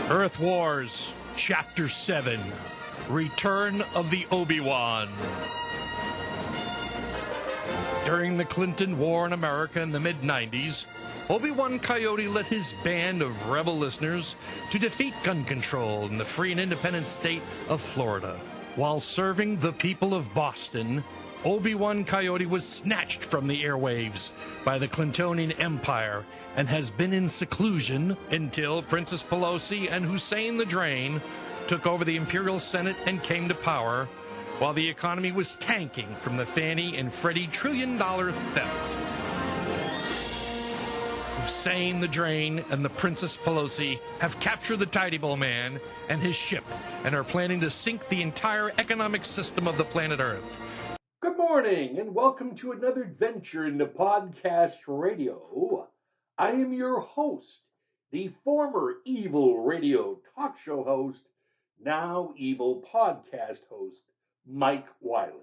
Earth Wars, Chapter 7, Return of the Obi-Wan. During the Clinton War in America in the mid-90s, Obi-Wan Coyote led his band of rebel listeners to defeat gun control in the free and independent state of Florida. While serving the people of Boston, Obi-Wan Coyote was snatched from the airwaves by the Clintonian Empire and has been in seclusion until Princess Pelosi and Hussein the Drain took over the Imperial Senate and came to power, while the economy was tanking from the Fannie and Freddie trillion-dollar theft. Hussein the Drain and the Princess Pelosi have captured the Tidy Bowl Man and his ship and are planning to sink the entire economic system of the planet Earth. Good morning, and welcome to another adventure into podcast radio. I am your host, the former evil radio talk show host, now evil podcast host, Mike Wiley.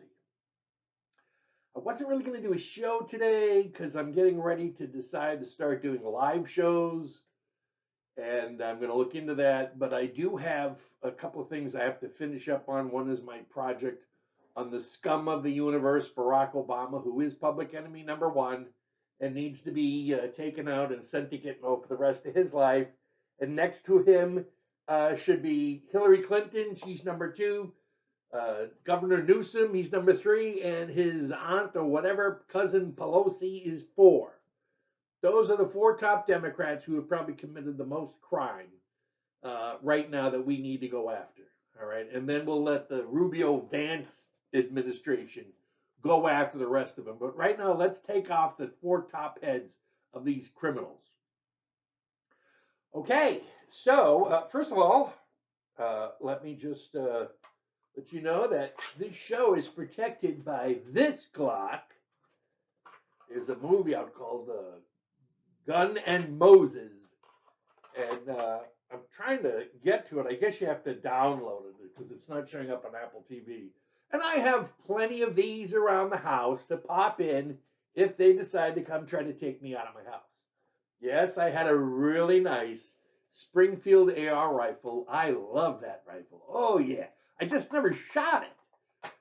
I wasn't really going to do a show today because I'm getting ready to decide to start doing live shows, and I'm going to look into that, but I do have a couple of things I have to finish up on. One is my project on the scum of the universe, Barack Obama, who is public enemy number one and needs to be taken out and sent to Gitmo for the rest of his life. And next to him should be Hillary Clinton. She's number two. Governor Newsom, he's number three. And his aunt or whatever, cousin Pelosi, is four. Those are the four top Democrats who have probably committed the most crime right now that we need to go after. All right. And then we'll let the Rubio-Vance administration go after the rest of them. But right now, let's take off the four top heads of these criminals. Okay, so first of all, let me just let you know that this show is protected by this clock. There's a movie out called Gun and Moses, and I'm trying to get to it. I guess you have to download it because it's not showing up on Apple TV. And I have plenty of these around the house to pop in if they decide to come try to take me out of my house. Yes, I had a really nice Springfield AR rifle. I love that rifle. Oh, yeah. I just never shot it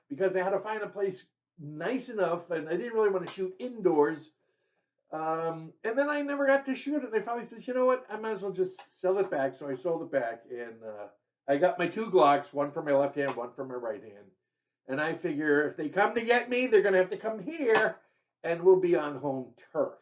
because I had to find a place nice enough, and I didn't really want to shoot indoors. And then I never got to shoot it. And I finally said, you know what? I might as well just sell it back. So I sold it back, and I got my two Glocks, one for my left hand, one for my right hand. And I figure if they come to get me, they're going to have to come here, and we'll be on home turf.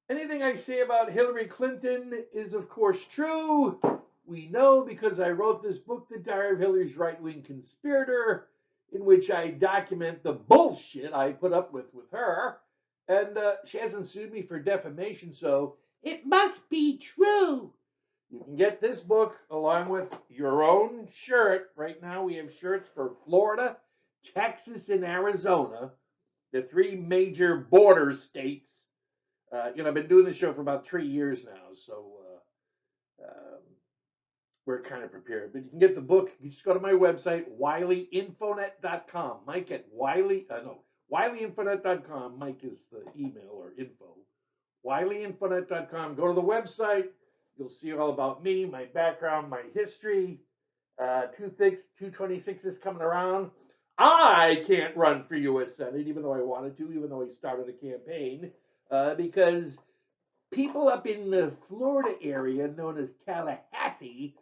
Anything I say about Hillary Clinton is, of course, true. We know because I wrote this book, The Diary of Hillary's Right-Wing Conspirator, in which I document the bullshit I put up with her. And she hasn't sued me for defamation, so it must be true. You can get this book along with your own shirt. Right now we have shirts for Florida, Texas, and Arizona, the three major border states. I've been doing this show for about 3 years now, so we're kind of prepared. But you can get the book. You just go to my website, WileyInfonet.com. Mike at WileyInfonet.com. Mike is the email or info. WileyInfonet.com. Go to the website. You'll see all about me, my background, my history. 226 is coming around. I can't run for U.S. Senate, even though I wanted to, even though I started a campaign, because people up in the Florida area, known as Tallahassee,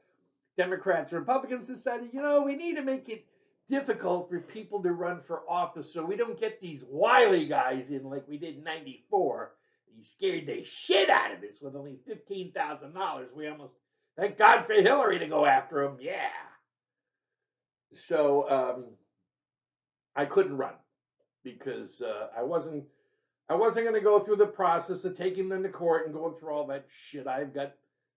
Democrats and Republicans, decided, we need to make it difficult for people to run for office so we don't get these wily guys in like we did in 94. He scared the shit out of us with only $15,000. We almost, thank God for Hillary to go after him. Yeah. So I couldn't run because I wasn't going to go through the process of taking them to court and going through all that shit. I've got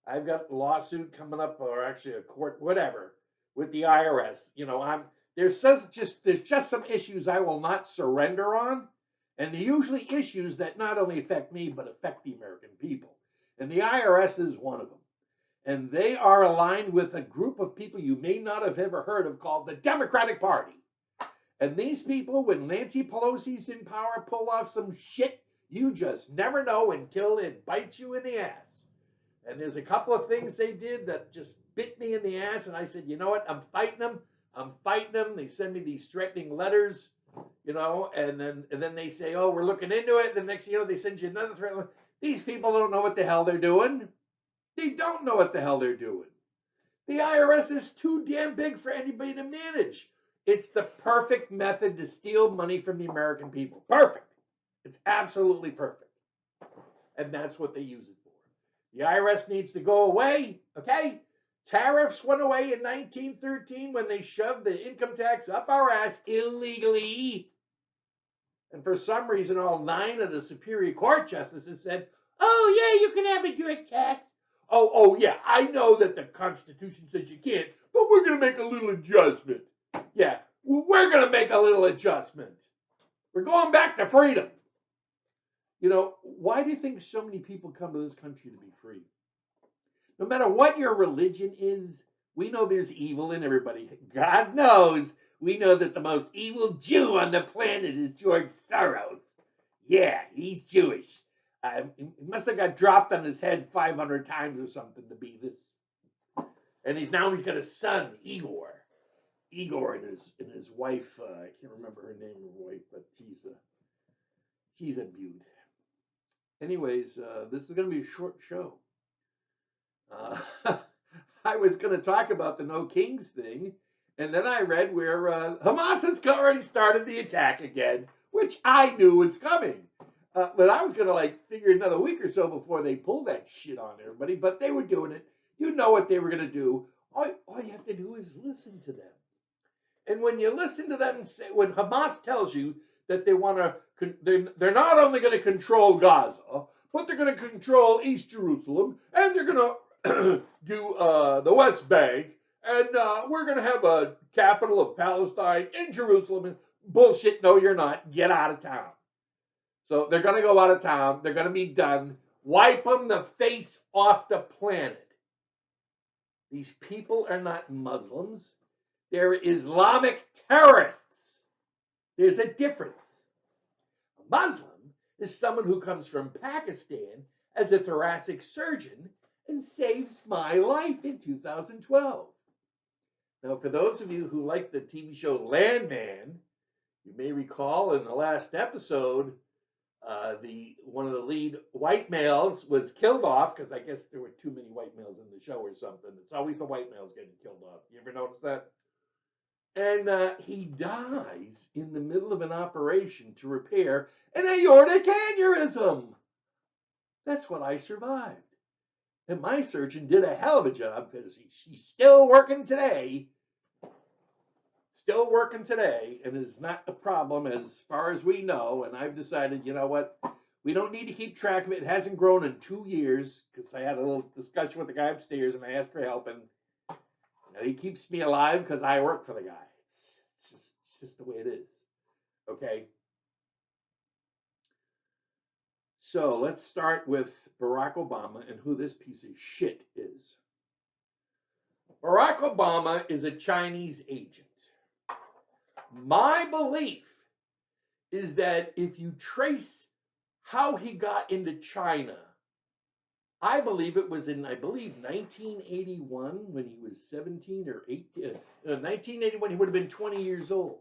a lawsuit coming up, or actually a court, whatever, with the IRS. There's just some issues I will not surrender on. And they're usually issues that not only affect me, but affect the American people. And the IRS is one of them. And they are aligned with a group of people you may not have ever heard of called the Democratic Party. And these people, when Nancy Pelosi's in power, pull off some shit You just never know until it bites you in the ass. And there's a couple of things they did that just bit me in the ass. And I said, you know what? I'm fighting them. I'm fighting them. They send me these threatening letters, and then they say, oh, we're looking into it. The next thing you know, they send you another threat. These people don't know what the hell they're doing. They don't know what the hell they're doing. The IRS is too damn big for anybody to manage. It's the perfect method to steal money from the American people. Perfect. It's absolutely perfect. And that's what they use it for. The IRS needs to go away, okay? Tariffs went away in 1913 when they shoved the income tax up our ass illegally. And for some reason, all 9 of the Superior Court justices said, oh, yeah, you can have a direct tax. Oh, yeah, I know that the Constitution says you can't, but we're going to make a little adjustment. Yeah, we're going to make a little adjustment. We're going back to freedom. Why do you think so many people come to this country to be free? No matter what your religion is, we know there's evil in everybody. God knows we know that the most evil Jew on the planet is George Soros. Yeah, he's Jewish. He must have got dropped on his head 500 times or something to be this. And he's got a son, Igor. Igor and his wife, I can't remember her name or wife, but she's a beaut. Anyways, this is going to be a short show. I was going to talk about the No Kings thing, and then I read where Hamas has already started the attack again, which I knew was coming. But I was going to figure another week or so before they pulled that shit on everybody, but they were doing it. You know what they were going to do. All you have to do is listen to them. And when you listen to them, when Hamas tells you that they want to, they're not only going to control Gaza, but they're going to control East Jerusalem, and they're going to do the West Bank, and we're going to have a capital of Palestine in Jerusalem. And bullshit, no, you're not. Get out of town. So they're going to go out of town. They're going to be done. Wipe them the face off the planet. These people are not Muslims. They're Islamic terrorists. There's a difference. A Muslim is someone who comes from Pakistan as a thoracic surgeon and saves my life in 2012. Now, for those of you who like the TV show Landman, you may recall in the last episode, one of the lead white males was killed off because I guess there were too many white males in the show or something. It's always the white males getting killed off. You ever notice that? And he dies in the middle of an operation to repair an aortic aneurysm. That's what I survived. And my surgeon did a hell of a job because she's still working today. Still working today, and is not a problem as far as we know. And I've decided, you know what? We don't need to keep track of it. It hasn't grown in 2 years because I had a little discussion with the guy upstairs and I asked for help. And he keeps me alive because I work for the guy. It's just the way it is. Okay. So let's start with Barack Obama and who this piece of shit is. Barack Obama is a Chinese agent. My belief is that if you trace how he got into China, I believe it was in, 1981 when he was 17 or 18. 1981, he would have been 20 years old.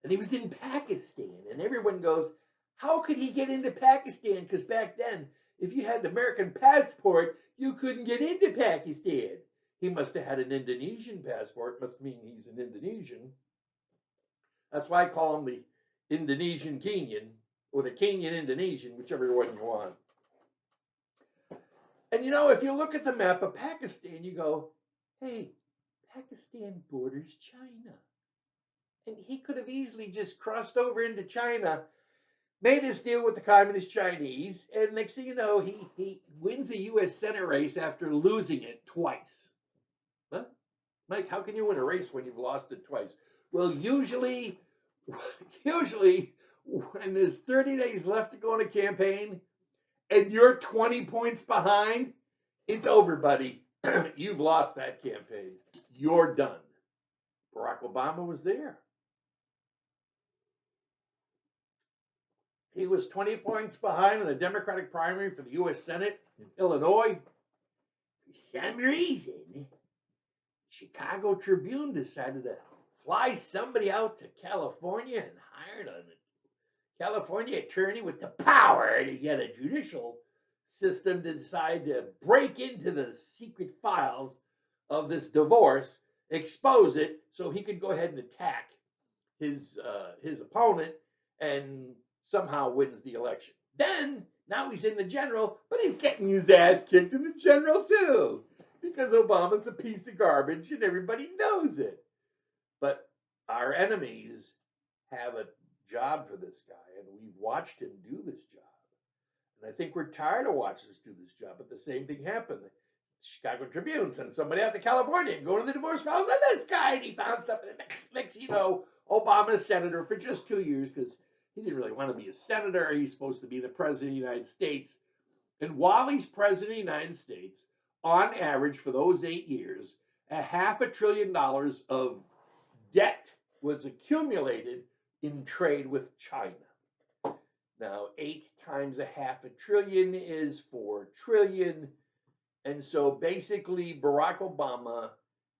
And he was in Pakistan. And everyone goes, how could he get into Pakistan? Because back then, if you had an American passport, you couldn't get into Pakistan. He must have had an Indonesian passport. Must mean he's an Indonesian. That's why I call him the Indonesian Kenyan, or the Kenyan Indonesian, whichever one you want. And if you look at the map of Pakistan, you go, hey, Pakistan borders China. And he could have easily just crossed over into China, made his deal with the Communist Chinese, and next thing you know, he wins a U.S. Senate race after losing it twice. Huh? Mike, how can you win a race when you've lost it twice? Well, usually when there's 30 days left to go on a campaign and you're 20 points behind, it's over, buddy. You've lost that campaign. You're done. Barack Obama was there. He was 20 points behind in the Democratic primary for the U.S. Senate in Illinois. For some reason, Chicago Tribune decided to fly somebody out to California and hired a California attorney with the power to get a judicial system to decide to break into the secret files of this divorce, expose it, so he could go ahead and attack his opponent and somehow wins the election. Then now he's in the general, but he's getting his ass kicked in the general too, because Obama's a piece of garbage and everybody knows it. But our enemies have a job for this guy, and we've watched him do this job. And I think we're tired of watching us do this job, but the same thing happened. The Chicago Tribune sent somebody out to California and go to the divorce files on this guy, and he found stuff. And next you know, Obama's senator for just 2 years because he didn't really want to be a senator. He's supposed to be the president of the United States. And while he's president of the United States, on average for those 8 years, $500 billion of debt was accumulated in trade with China. Now, 8 times $500 billion is $4 trillion. And so basically, Barack Obama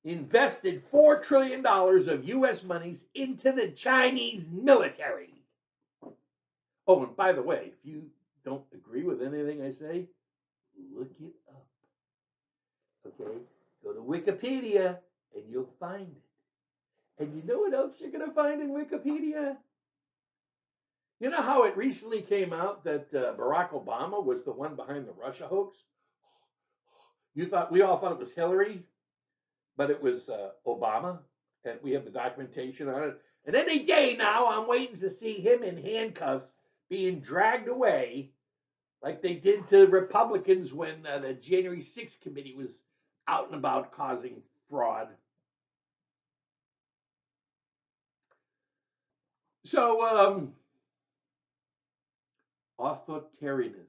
invested $4 trillion of U.S. monies into the Chinese military. Oh, and by the way, if you don't agree with anything I say, look it up. Okay? Go to Wikipedia and you'll find it. And you know what else you're going to find in Wikipedia? You know how it recently came out that Barack Obama was the one behind the Russia hoax? We all thought it was Hillary, but it was Obama, and we have the documentation on it. And any day now, I'm waiting to see him in handcuffs being dragged away like they did to Republicans when the January 6th committee was out and about causing fraud. So, authoritarianism.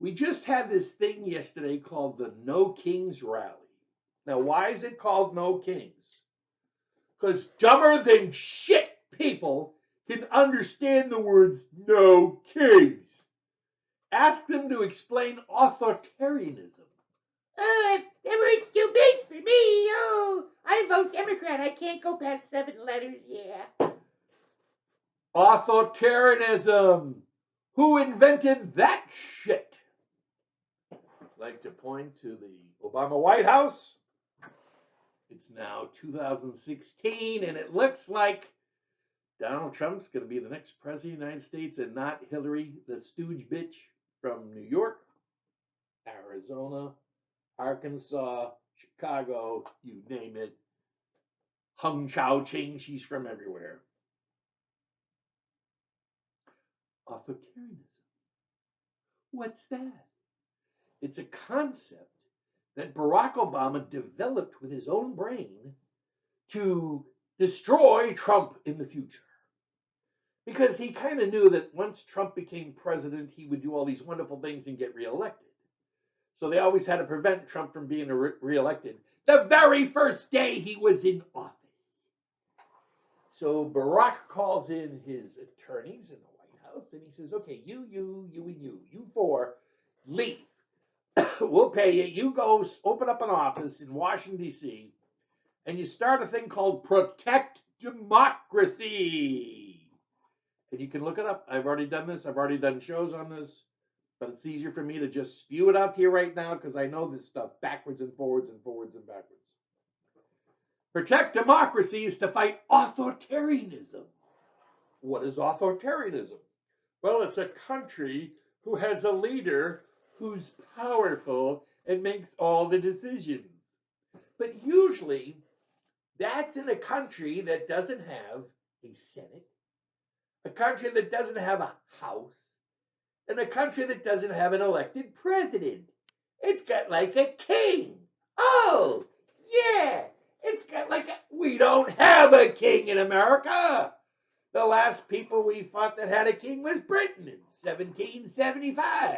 We just had this thing yesterday called the No Kings Rally. Now, why is it called No Kings? Because dumber than shit people can understand the words no kings. Ask them to explain authoritarianism. That word's too big for me. Oh, I vote Democrat. I can't go past 7 letters, yeah. Authoritarianism. Who invented that shit? I'd like to point to the Obama White House. It's now 2016, and it looks like Donald Trump's going to be the next president of the United States and not Hillary, the stooge bitch from New York, Arizona, Arkansas, Chicago, you name it. Hung Chao Ching, she's from everywhere. Authoritarianism. What's that? It's a concept that Barack Obama developed with his own brain to destroy Trump in the future. Because he kind of knew that once Trump became president, he would do all these wonderful things and get reelected. So they always had to prevent Trump from being reelected the very first day he was in office. So Barack calls in his attorneys in the White House and he says, okay, you and you 4, leave. We'll pay you. You go open up an office in Washington, D.C., and you start a thing called Protect Democracy. And you can look it up. I've already done this. I've already done shows on this. But it's easier for me to just spew it out to you right now because I know this stuff backwards and forwards and forwards and backwards. Protect democracy is to fight authoritarianism. What is authoritarianism? Well, it's a country who has a leader who's powerful and makes all the decisions. But usually, that's in a country that doesn't have a Senate, a country that doesn't have a House, and a country that doesn't have an elected president. It's got like a king. Oh, yeah. It's got like we don't have a king in America. The last people we fought that had a king was Britain in 1775.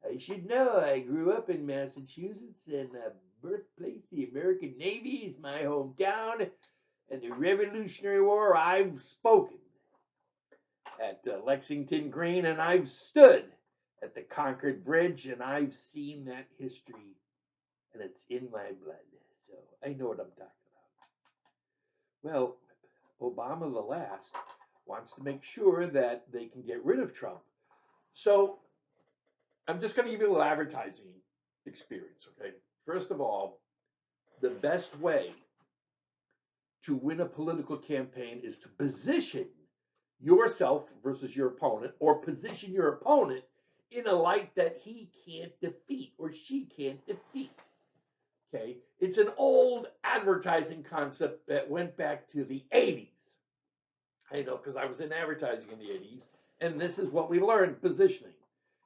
I should know I grew up in Massachusetts, and the birthplace of the American Navy is my hometown, and the Revolutionary War I've spoken. at Lexington Green, and I've stood at the Concord Bridge, and I've seen that history, and it's in my blood. So I know what I'm talking about. Well, Obama the last wants to make sure that they can get rid of Trump. So I'm just going to give you a little advertising experience, okay? First of all, the best way to win a political campaign is to position yourself versus your opponent, or position your opponent in a light that he can't defeat or she can't defeat. Okay, it's an old advertising concept that went back to the 80s. I know, because I was in advertising in the 80s, and this is what we learned: positioning.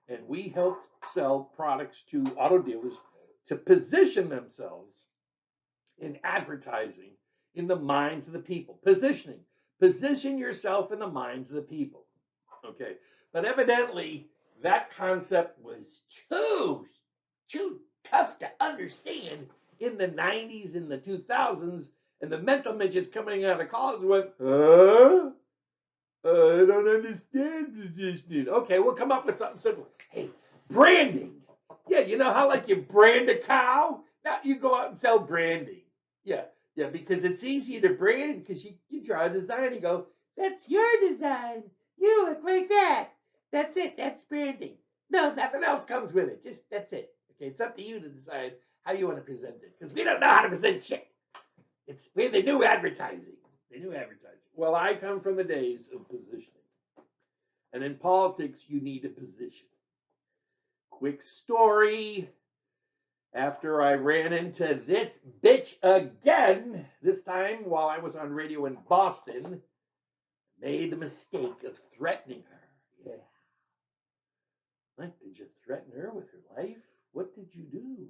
And we helped sell products to auto dealers to position themselves in advertising in the minds of the people. Positioning. Position yourself in the minds of the people. Okay. But evidently, that concept was too tough to understand in the 90s and the 2000s. And the mental midgets coming out of college went, huh? I don't understand positioning. Okay, we'll come up with something simple. Hey, branding. Yeah, you know how like you brand a cow? Now you go out and sell branding. Yeah, because it's easy to brand because you draw a design and go, that's your design. You look like that. That's it. That's branding. No, nothing else comes with it. Just that's it. Okay, it's up to you to decide how you want to present it because we don't know how to present shit. We're the new advertising. The new advertising. Well, I come from the days of positioning. And in politics, you need a position. Quick story. After I ran into this bitch again, this time while I was on radio in Boston, made the mistake of threatening her. Yeah. Like, did you threaten her with her life? What did you do?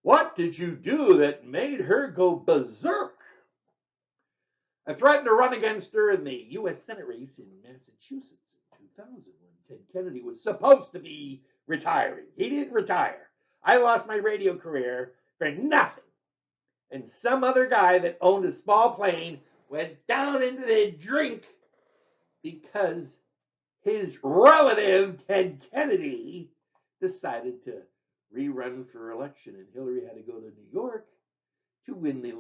What did you do that made her go berserk? I threatened to run against her in the U.S. Senate race in Massachusetts in 2000 when Ted Kennedy was supposed to be retiring. He didn't retire. I lost my radio career for nothing. And some other guy that owned a small plane went down into the drink because his relative, Ted Kennedy, decided to rerun for election. And Hillary had to go to New York to win the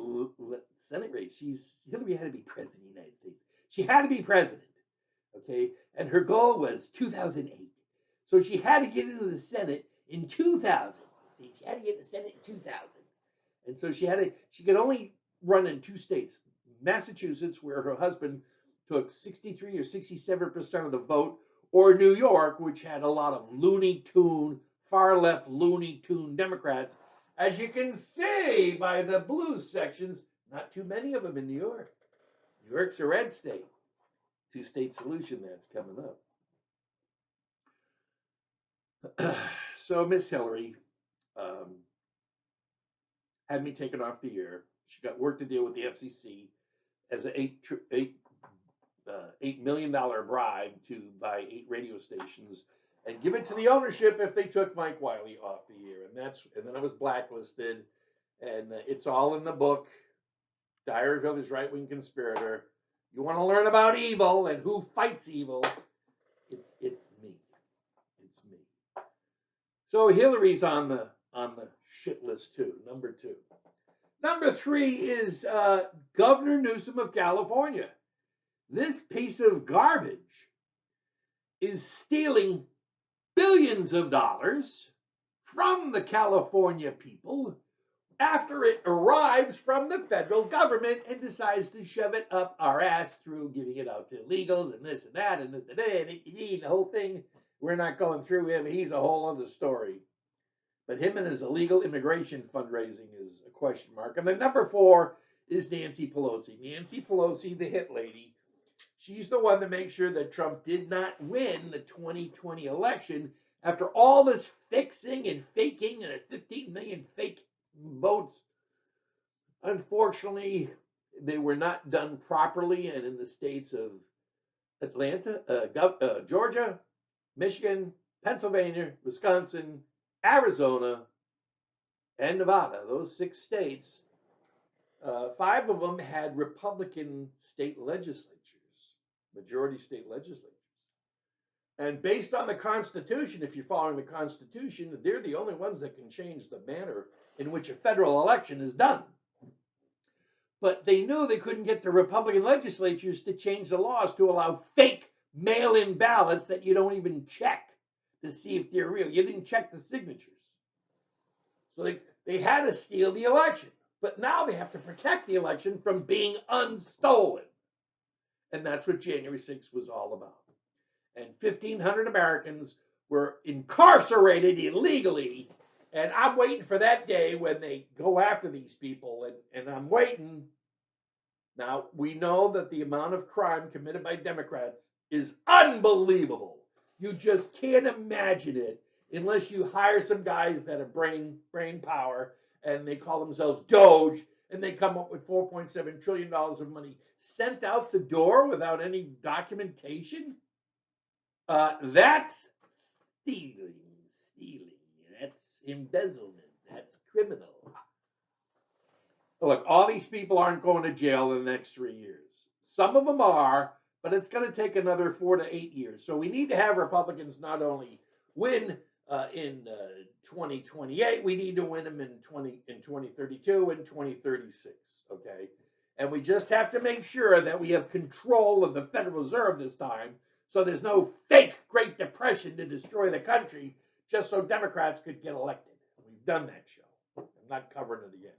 Senate race. Hillary had to be president of the United States. She had to be president, okay? And her goal was 2008. So she had to get into the Senate in 2000. See, she had to get in the Senate in 2000. And so she could only run in two states, Massachusetts, where her husband took 63 or 67% of the vote, or New York, which had a lot of Looney Tune, far left Looney Tune Democrats. As you can see by the blue sections, not too many of them in New York. New York's a red state. Two-state solution that's coming up. So Miss Hillary had me taken off the air. She got work to deal with the FCC as an $8 million bribe to buy 8 radio stations and give it to the ownership if they took Mike Wiley off the air. And then I was blacklisted, and it's all in the book, Diary of Hitler's Right-Wing Conspirator. You want to learn about evil and who fights evil? It's me. It's me. So Hillary's on the shit list too. Number 2. Number 3 is Governor Newsom of California. This piece of garbage is stealing billions of dollars from the California people after it arrives from the federal government and decides to shove it up our ass through giving it out to illegals and this and that and the whole thing. We're not going through him. He's a whole other story. But him and his illegal immigration fundraising is a question mark. And then number 4 is Nancy Pelosi. Nancy Pelosi, the hit lady. She's the one that makes sure that Trump did not win the 2020 election after all this fixing and faking and 15 million fake votes. Unfortunately, they were not done properly, and in the states of Georgia, Michigan, Pennsylvania, Wisconsin, Arizona, and Nevada, those 6 states, 5 of them had Republican state legislatures, majority state legislatures. And based on the Constitution, if you're following the Constitution, they're the only ones that can change the manner in which a federal election is done. But they knew they couldn't get the Republican legislatures to change the laws to allow fake mail-in ballots that you don't even check to see if they're real. You didn't check the signatures. So they had to steal the election. But now they have to protect the election from being unstolen. And that's what January 6th was all about. And 1,500 Americans were incarcerated illegally. And I'm waiting for that day when they go after these people. And I'm waiting. Now, we know that the amount of crime committed by Democrats is unbelievable. You just can't imagine it unless you hire some guys that have brain power and they call themselves Doge and they come up with $4.7 trillion of money sent out the door without any documentation. That's stealing. That's embezzlement. That's criminal. Look, all these people aren't going to jail in the next 3 years. Some of them are, but it's going to take another 4 to 8 years. So we need to have Republicans not only win in 2028, we need to win them in 2032 and 2036. Okay, and we just have to make sure that we have control of the Federal Reserve this time, so there's no fake Great Depression to destroy the country just so Democrats could get elected. We've done that show. I'm not covering it again.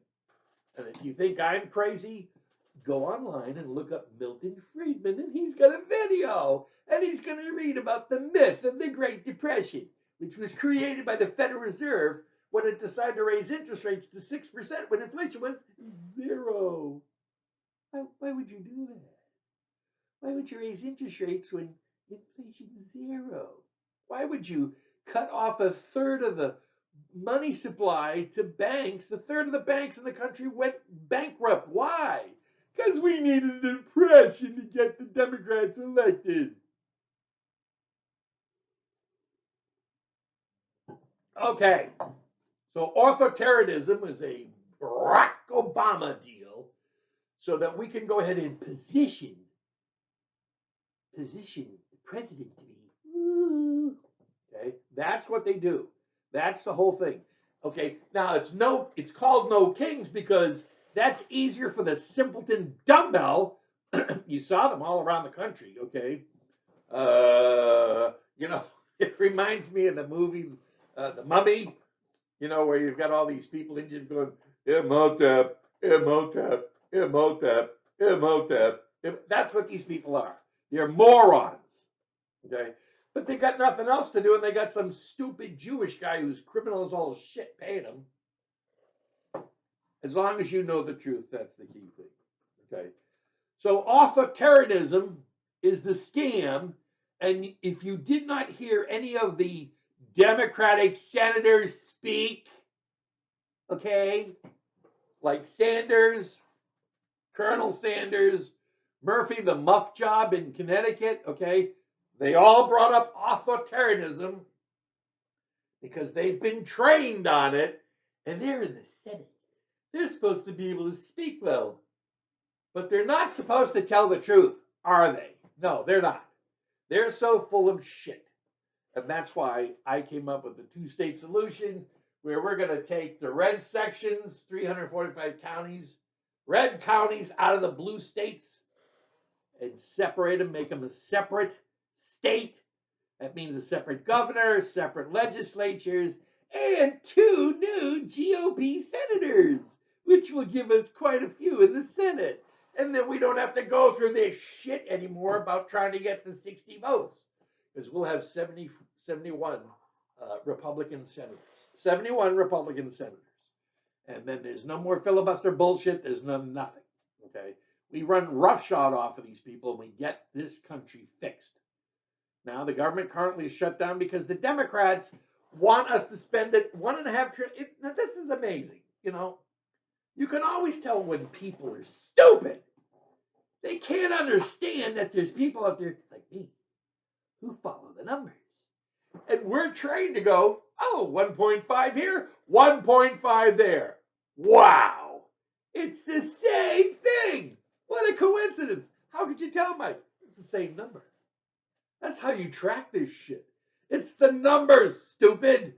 And if you think I'm crazy, go online and look up Milton Friedman, and he's got a video, and he's going to read about the myth of the Great Depression, which was created by the Federal Reserve when it decided to raise interest rates to 6% when inflation was 0. Why would you do that? Why would you raise interest rates when inflation is 0? Why would you cut off a third of the money supply to banks? A third of the banks in the country went bankrupt. Why? Because we needed a depression to get the Democrats elected. Okay, so authoritarianism is a Barack Obama deal so that we can go ahead and position the president to be. Okay, that's what they do. That's the whole thing. Okay, now it's called no kings because that's easier for the simpleton dumbbell. You saw them all around the country. Okay, it reminds me of the movie The Mummy. Where you've got all these people Indians going Imhotep, Imhotep, Imhotep, Imhotep. That's what these people are. They're morons. Okay. But they got nothing else to do, and they got some stupid Jewish guy who's criminal as all shit paying them. As long as you know the truth, that's the key thing. Okay. So authoritarianism is the scam, and if you did not hear any of the Democratic senators speak, okay, like Sanders, Colonel Sanders, Murphy, the muff job in Connecticut, okay, they all brought up authoritarianism because they've been trained on it, and they're in the Senate. They're supposed to be able to speak well, but they're not supposed to tell the truth, are they? No, they're not. They're so full of shit. And that's why I came up with the two-state solution where we're going to take the red sections, 345 counties, red counties out of the blue states and separate them, make them a separate state. That means a separate governor, separate legislatures, and 2 new GOP senators, which will give us quite a few in the Senate. And then we don't have to go through this shit anymore about trying to get the 60 votes, because we'll have 71 Republican senators. 71 Republican senators. And then there's no more filibuster bullshit. There's nothing. Okay? We run roughshod off of these people, and we get this country fixed. Now, the government currently is shut down because the Democrats want us to spend it $1.5 trillion. Now, this is amazing. You can always tell when people are stupid. They can't understand that there's people out there like me who follow the numbers. And we're trained to go, 1.5 here, 1.5 there. Wow. It's the same thing. What a coincidence. How could you tell, Mike? It's the same number. That's how you track this shit. It's the numbers, stupid.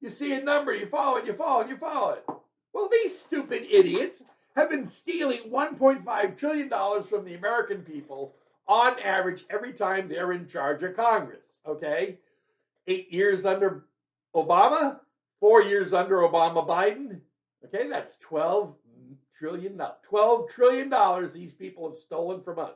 You see a number, you follow it, you follow it, you follow it. Well, these stupid idiots have been stealing $1.5 trillion from the American people on average every time they're in charge of Congress, okay? 8 years under Obama, 4 years under Obama-Biden, okay? That's $12 trillion. $12 trillion these people have stolen from us.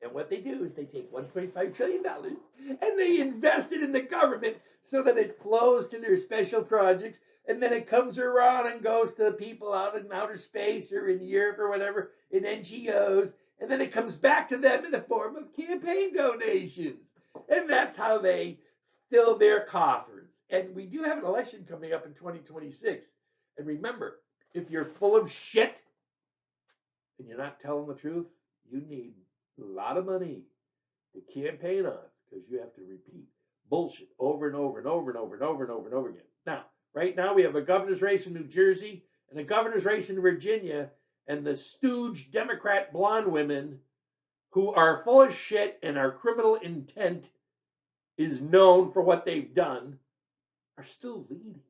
And what they do is they take $1.5 trillion and they invest it in the government so that it flows to their special projects, and then it comes around and goes to people out in outer space or in Europe or whatever, in NGOs, and then it comes back to them in the form of campaign donations. And that's how they fill their coffers. And we do have an election coming up in 2026. And remember, if you're full of shit and you're not telling the truth, you need a lot of money to campaign on, because you have to repeat bullshit over and over and over and over and over and over and over again. Now, right now we have a governor's race in New Jersey and a governor's race in Virginia, and the stooge Democrat blonde women who are full of shit and our criminal intent is known for what they've done are still leading.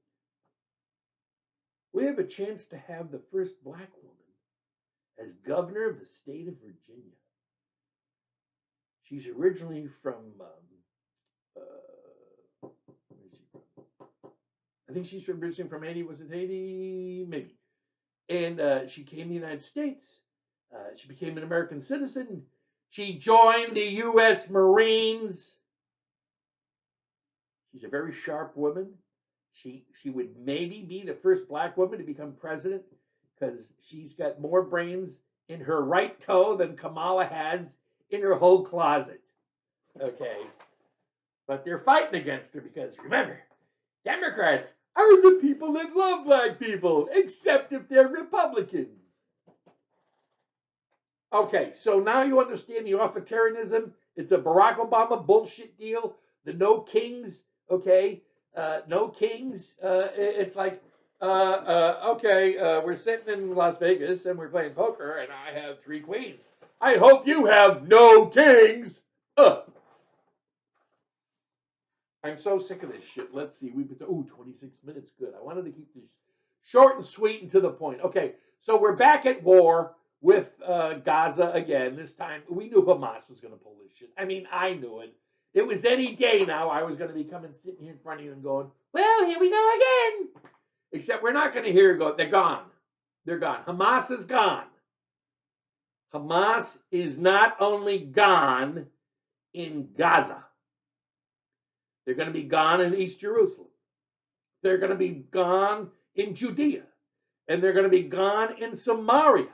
We have a chance to have the first black woman as governor of the state of Virginia. She's originally from, where is she from? I think she's originally from Haiti. Was it Haiti? Maybe. And she came to the United States. She became an American citizen. She joined the U.S. Marines. She's a very sharp woman. She would maybe be the first black woman to become president, because she's got more brains in her right toe than Kamala has in her whole closet. Okay. But they're fighting against her because, remember, Democrats are the people that love black people, except if they're Republicans. Okay, so now you understand the authoritarianism. It's a Barack Obama bullshit deal. The no kings, okay? No kings. It's like, okay, we're sitting in Las Vegas and we're playing poker and I have 3 queens. I hope you have no kings. I'm so sick of this shit. Let's see. We've been, 26 minutes. Good. I wanted to keep this short and sweet and to the point. Okay, so we're back at war with Gaza again. This time, we knew Hamas was going to pull this shit. I mean, I knew it. It was any day now I was going to be coming sitting here in front of you and going, well, here we go again. Except we're not going to hear it go. They're gone. They're gone. Hamas is gone. Hamas is not only gone in Gaza. They're going to be gone in East Jerusalem. They're going to be gone in Judea. And they're going to be gone in Samaria.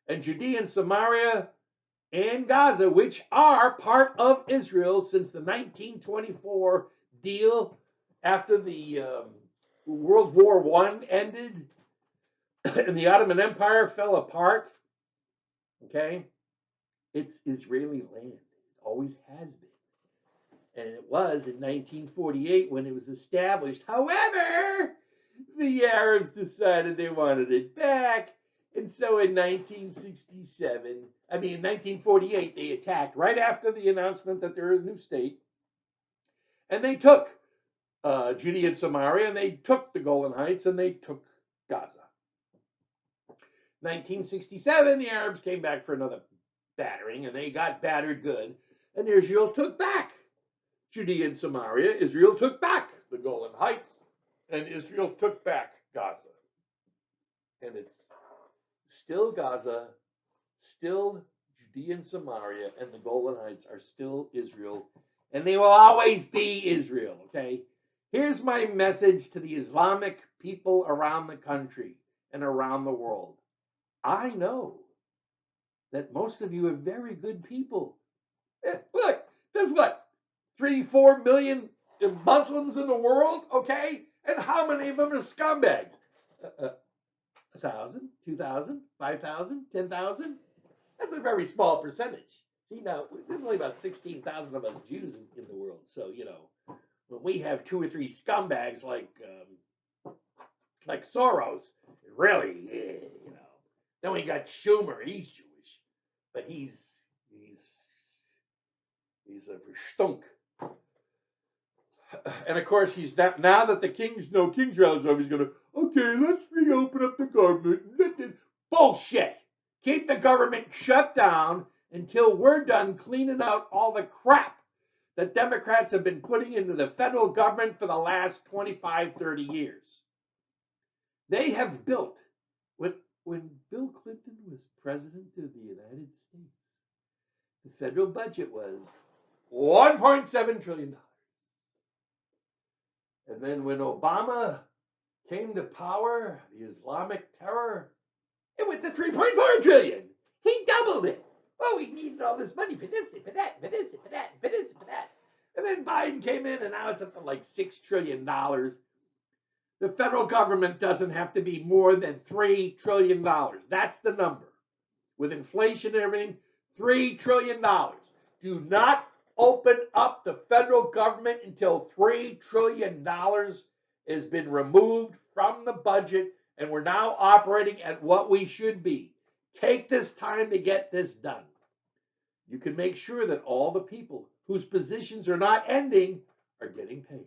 And Judea and Samaria and Gaza, which are part of Israel since the 1924 deal after the World War I ended and the Ottoman Empire fell apart. Okay? It's Israeli land. It always has been. And it was in 1948 when it was established. However, the Arabs decided they wanted it back. And so in 1948, they attacked right after the announcement that there is a new state. And they took Judea and Samaria, and they took the Golan Heights, and they took Gaza. 1967, the Arabs came back for another battering, and they got battered good. And Israel took back Judea and Samaria. Israel took back the Golan Heights, and Israel took back Gaza. And it's still Gaza, still Judea and Samaria, and the Golan Heights are still Israel, and they will always be Israel, okay? Here's my message to the Islamic people around the country and around the world. I know that most of you are very good people. Look, there's what, 3-4 million Muslims in the world, okay? And how many of them are scumbags? 1,000, 2,000, 5,000, 10,000? That's a very small percentage. See, now, there's only about 16,000 of us Jews in the world. So, you know, when we have 2 or 3 scumbags like Soros, really, you know. Then we got Schumer. He's Jewish, but he's He's a verstunk. And of course, he's not, now that the king's rallies over, he's going to, okay, let's reopen up the government. Bullshit. Keep the government shut down until we're done cleaning out all the crap that Democrats have been putting into the federal government for the last 25, 30 years. They have built, when Bill Clinton was president of the United States, the federal budget was $1.7 trillion. And then when Obama came to power, the Islamic terror, it went to $3.4 trillion. He doubled it. Oh, we needed all this money for this, and for that, and for this, and for that, and for this, and for that. And then Biden came in, and now it's up to like $6 trillion. The federal government doesn't have to be more than $3 trillion. That's the number. With inflation and everything, $3 trillion. Do not open up the federal government until $3 trillion has been removed from the budget, and we're now operating at what we should be. Take this time to get this done. You can make sure that all the people whose positions are not ending are getting paid.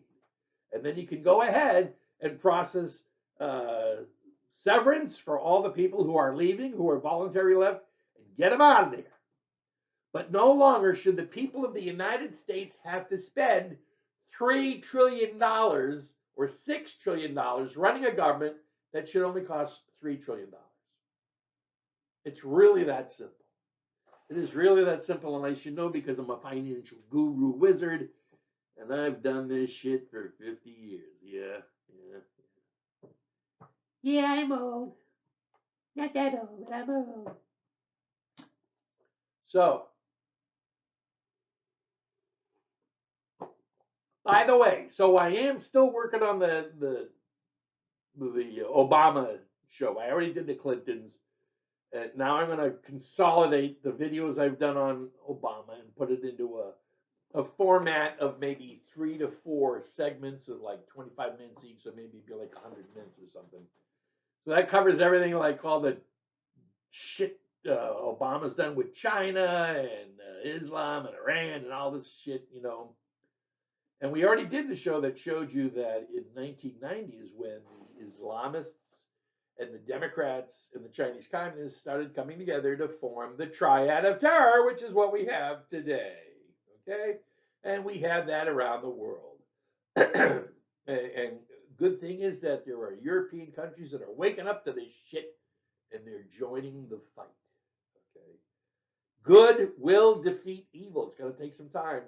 And then you can go ahead and process severance for all the people who are leaving, who are voluntarily left, and get them out of there. But no longer should the people of the United States have to spend $3 trillion or $6 trillion running a government that should only cost $3 trillion. It's really that simple. It is really that simple, and I should know because I'm a financial guru wizard, and I've done this shit for 50 years. Yeah, I'm old. Not that old, but I'm old. So, by the way, so I am still working on the Obama show. I already did the Clintons. Now I'm going to consolidate the videos I've done on Obama and put it into a format of maybe 3 to 4 segments of like 25 minutes each, so maybe it'd be like 100 minutes or something. So that covers everything, like all the shit Obama's done with China and Islam and Iran and all this shit, you know. And we already did the show that showed you that in 1990 is when the Islamists and the Democrats and the Chinese Communists started coming together to form the Triad of Terror, which is what we have today. Okay? And we have that around the world. And good thing is that there are European countries that are waking up to this shit and they're joining the fight. Okay? Good will defeat evil. It's going to take some time.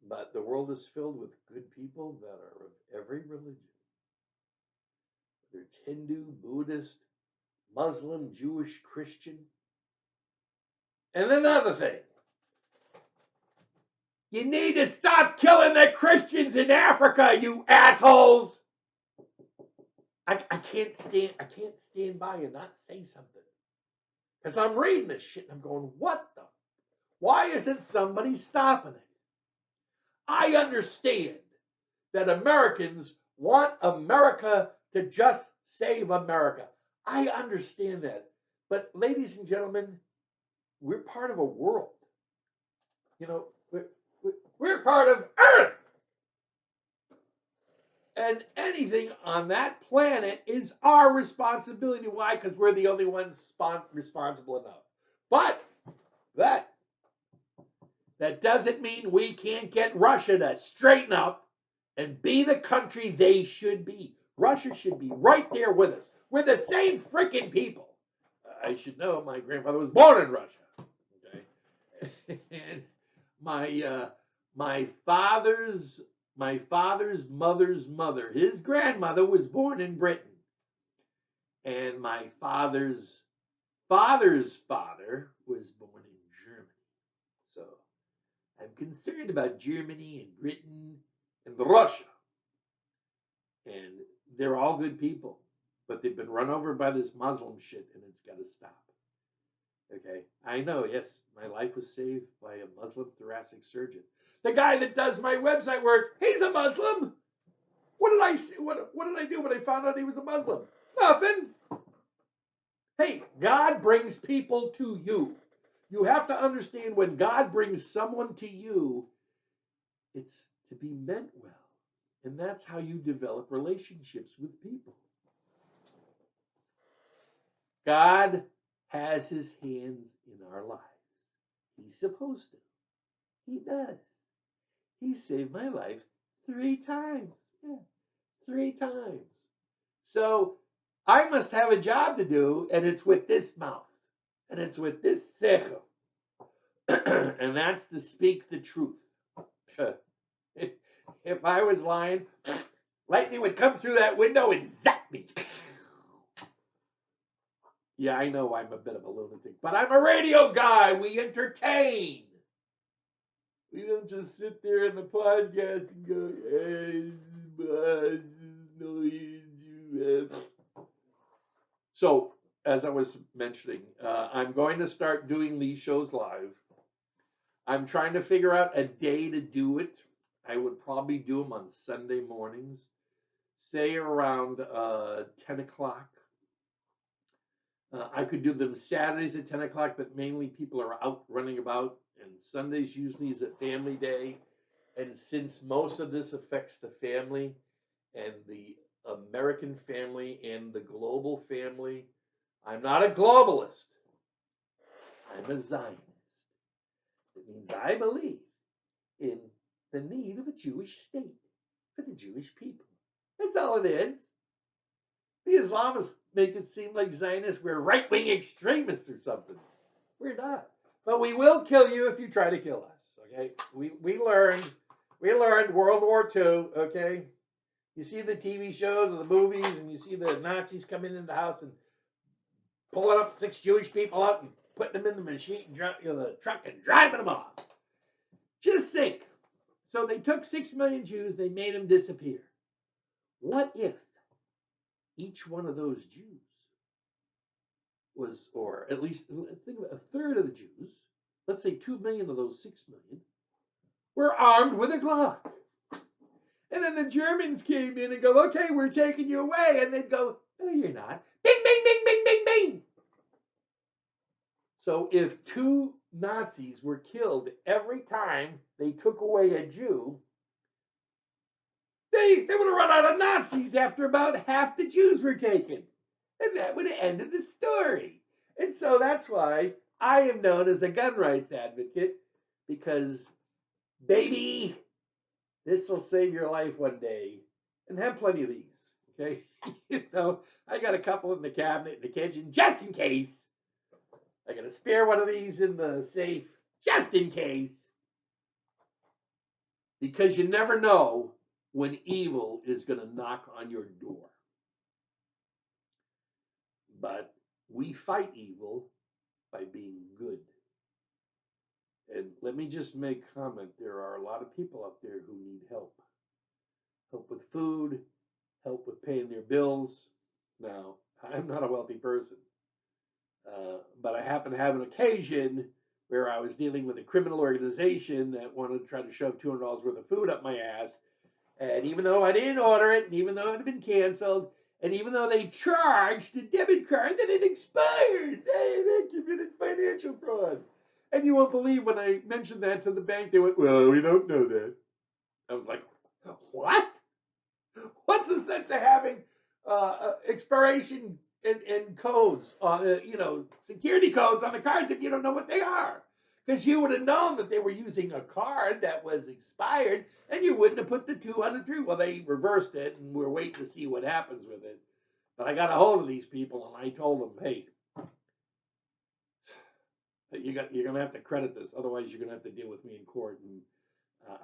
But the world is filled with good people that are of every religion. Whether it's Hindu, Buddhist, Muslim, Jewish, Christian. And another thing. You need to stop killing the Christians in Africa, you assholes. I can't stand by and not say something. Because I'm reading this shit and I'm going, what the? Why isn't somebody stopping it? I understand that Americans want America to just save America. I understand that. But ladies and gentlemen, we're part of a world. You know, we're part of Earth. And anything on that planet is our responsibility. Why? Because we're the only ones responsible enough. But that doesn't mean we can't get Russia to straighten up and be the country they should be. Russia should be right there with us. We're the same freaking people. I should know my grandfather was born in Russia. Okay, and my father's mother's mother, his grandmother, was born in Britain, and my father's father's father was born in Germany. So I'm concerned about Germany and Britain and Russia. And they're all good people, but they've been run over by this Muslim shit, and it's got to stop. Okay, I know, yes, my life was saved by a Muslim thoracic surgeon. The guy that does my website work, he's a Muslim. What did I do when I found out he was a Muslim? Nothing. Hey, God brings people to you. You have to understand when God brings someone to you, it's to be meant well. And that's how you develop relationships with people. God has his hands in our lives. He's supposed to. He does. He saved my life 3 times. Yeah, 3 times. So I must have a job to do, and it's with this mouth, and it's with this sechel, and that's to speak the truth. If I was lying, lightning would come through that window and zap me. Yeah, I know I'm a bit of a lunatic, but I'm a radio guy. We entertain. We don't just sit there in the podcast and go, hey, boss, no you. So, as I was mentioning, I'm going to start doing these shows live. I'm trying to figure out a day to do it. I would probably do them on Sunday mornings, say around 10 o'clock. I could do them Saturdays at 10 o'clock, but mainly people are out running about, and Sundays usually is a family day. And since most of this affects the family and the American family and the global family, I'm not a globalist. I'm a Zionist. It means I believe in the need of a Jewish state for the Jewish people. That's all it is. The Islamists make it seem like Zionists, we're right-wing extremists or something. We're not. But we will kill you if you try to kill us, okay? We learned World War II, okay? You see the TV shows or the movies, and you see the Nazis coming into the house and pulling up 6 Jewish people up and putting them in the machine, the truck and driving them off. Just think. So they took 6 million Jews, they made them disappear. What if each one of those Jews was, or at least think about a third of the Jews, let's say 2 million of those 6 million, were armed with a Glock. And then the Germans came in and go, okay, we're taking you away. And they'd go, no, you're not. Bing, bing, bing, bing, bing, bing. So if 2 Nazis were killed every time they took away a Jew, they would have run out of Nazis after about half the Jews were taken. And that would have ended the story. And so that's why I am known as a gun rights advocate, because, baby, this will save your life one day. And have plenty of these, okay? You know, I got a couple in the cabinet in the kitchen, just in case. I got a spare one of these in the safe, just in case. Because you never know when evil is going to knock on your door. But we fight evil by being good. And let me just make a comment. There are a lot of people out there who need help. Help with food, help with paying their bills. Now, I'm not a wealthy person. But I happen to have an occasion where I was dealing with a criminal organization that wanted to try to shove $200 worth of food up my ass. And even though I didn't order it, and even though it had been canceled, and even though they charged a debit card that had expired, they committed financial fraud. And you won't believe when I mentioned that to the bank, they went, well, we don't know that. I was like, what? What's the sense of having expiration and codes, security codes on the cards if you don't know what they are? Because you would have known that they were using a card that was expired, and you wouldn't have put the 200 through. Well, they reversed it, and we're waiting to see what happens with it. But I got a hold of these people, and I told them, hey, you're going to have to credit this. Otherwise, you're going to have to deal with me in court. And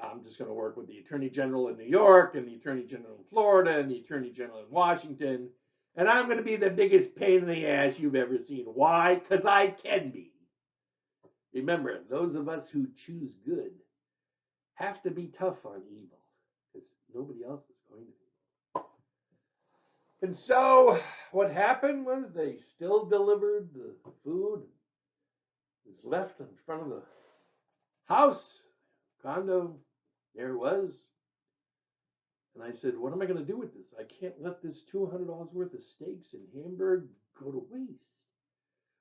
I'm just going to work with the Attorney General in New York and the Attorney General in Florida and the Attorney General in Washington. And I'm going to be the biggest pain in the ass you've ever seen. Why? Because I can be. Remember, those of us who choose good have to be tough on evil, because nobody else is going to be. And so what happened was they still delivered the food. It was left in front of the house, condo. There it was. And I said, what am I going to do with this? I can't let this $200 worth of steaks and hamburger go to waste.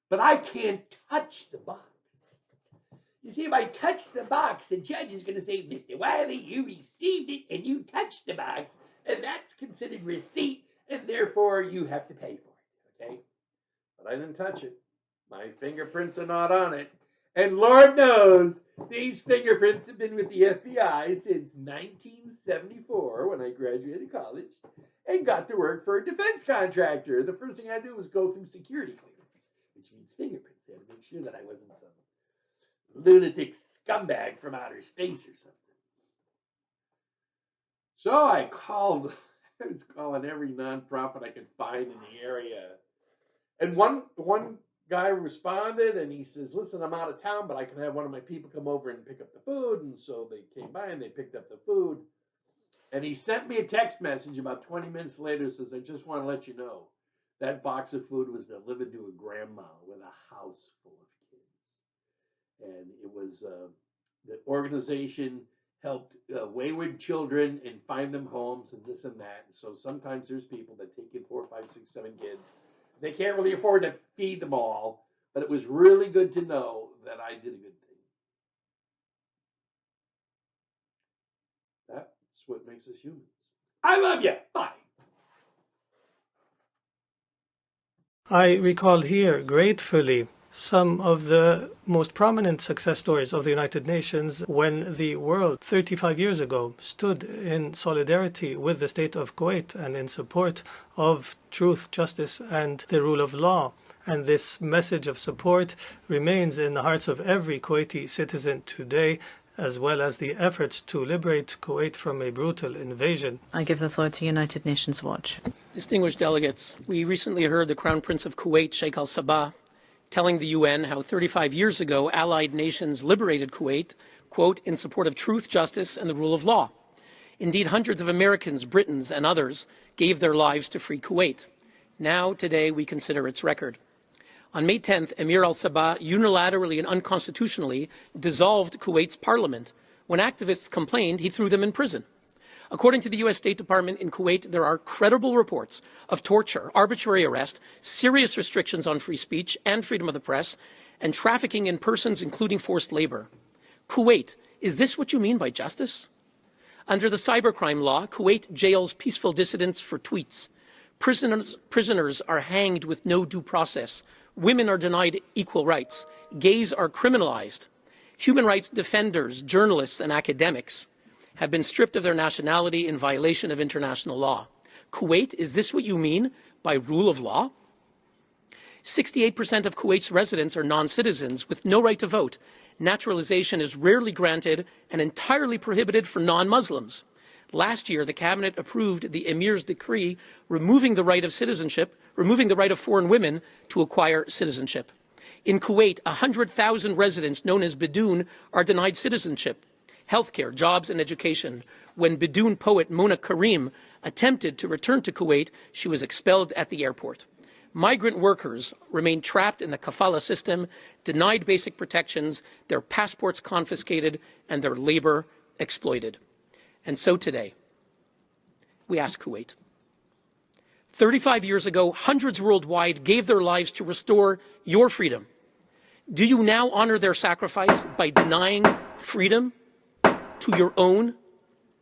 But I can't touch the box. You see, if I touch the box, the judge is going to say, Mr. Wiley, you received it and you touched the box, and that's considered receipt, and therefore you have to pay for it, okay? But I didn't touch it. My fingerprints are not on it. And Lord knows, these fingerprints have been with the FBI since 1974 when I graduated college and got to work for a defense contractor. The first thing I did was go through security clearance, which means fingerprints. I had to make sure that I wasn't some lunatic scumbag from outer space or something. So I was calling every nonprofit I could find in the area. And one guy responded and he says, listen, I'm out of town, but I can have one of my people come over and pick up the food. And so they came by and they picked up the food. And he sent me a text message about 20 minutes later, says, I just want to let you know that box of food was delivered to a grandma with a house full of kids. And it was the organization helped wayward children and find them homes and this and that. And so sometimes there's people that take in 4, 5, 6, 7 kids. They can't really afford to feed them all, but it was really good to know that I did a good thing. That's what makes us humans. I love you. Bye. I recall here gratefully some of the most prominent success stories of the United Nations when the world 35 years ago stood in solidarity with the state of Kuwait and in support of truth, justice, and the rule of law. And this message of support remains in the hearts of every Kuwaiti citizen today, as well as the efforts to liberate Kuwait from a brutal invasion. I give the floor to United Nations Watch. Distinguished delegates, we recently heard the Crown Prince of Kuwait, Sheikh al-Sabah, telling the UN how 35 years ago Allied nations liberated Kuwait, quote, in support of truth, justice, and the rule of law. Indeed, hundreds of Americans, Britons, and others gave their lives to free Kuwait. Now, today, we consider its record. On May 10th, Emir al-Sabah unilaterally and unconstitutionally dissolved Kuwait's parliament. When activists complained, he threw them in prison. According to the U.S. State Department in Kuwait, there are credible reports of torture, arbitrary arrest, serious restrictions on free speech and freedom of the press, and trafficking in persons, including forced labor. Kuwait, is this what you mean by justice? Under the cybercrime law, Kuwait jails peaceful dissidents for tweets. Prisoners are hanged with no due process. Women are denied equal rights. Gays are criminalized. Human rights defenders, journalists, and academics have been stripped of their nationality in violation of international law. Kuwait, is this what you mean by rule of law? 68% of Kuwait's residents are non-citizens with no right to vote. Naturalization is rarely granted and entirely prohibited for non-Muslims. Last year, the cabinet approved the emir's decree removing the right of foreign women to acquire citizenship. In Kuwait, 100,000 residents known as Bidoon are denied citizenship, healthcare, jobs, and education. When Bidoon poet Mona Karim attempted to return to Kuwait, she was expelled at the airport. Migrant workers remain trapped in the kafala system, denied basic protections, their passports confiscated, and their labor exploited. And so today, we ask Kuwait. 35 years ago, hundreds worldwide gave their lives to restore your freedom. Do you now honor their sacrifice by denying freedom to your own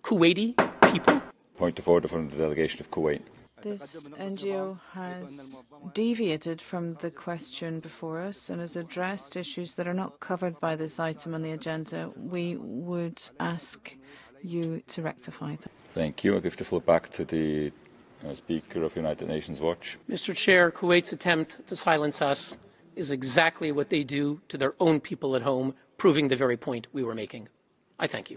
Kuwaiti people? Point of order from the delegation of Kuwait. This NGO has deviated from the question before us and has addressed issues that are not covered by this item on the agenda. We would ask you to rectify them. Thank you. I give the floor back to the Speaker of United Nations Watch. Mr. Chair, Kuwait's attempt to silence us is exactly what they do to their own people at home, proving the very point we were making. I thank you.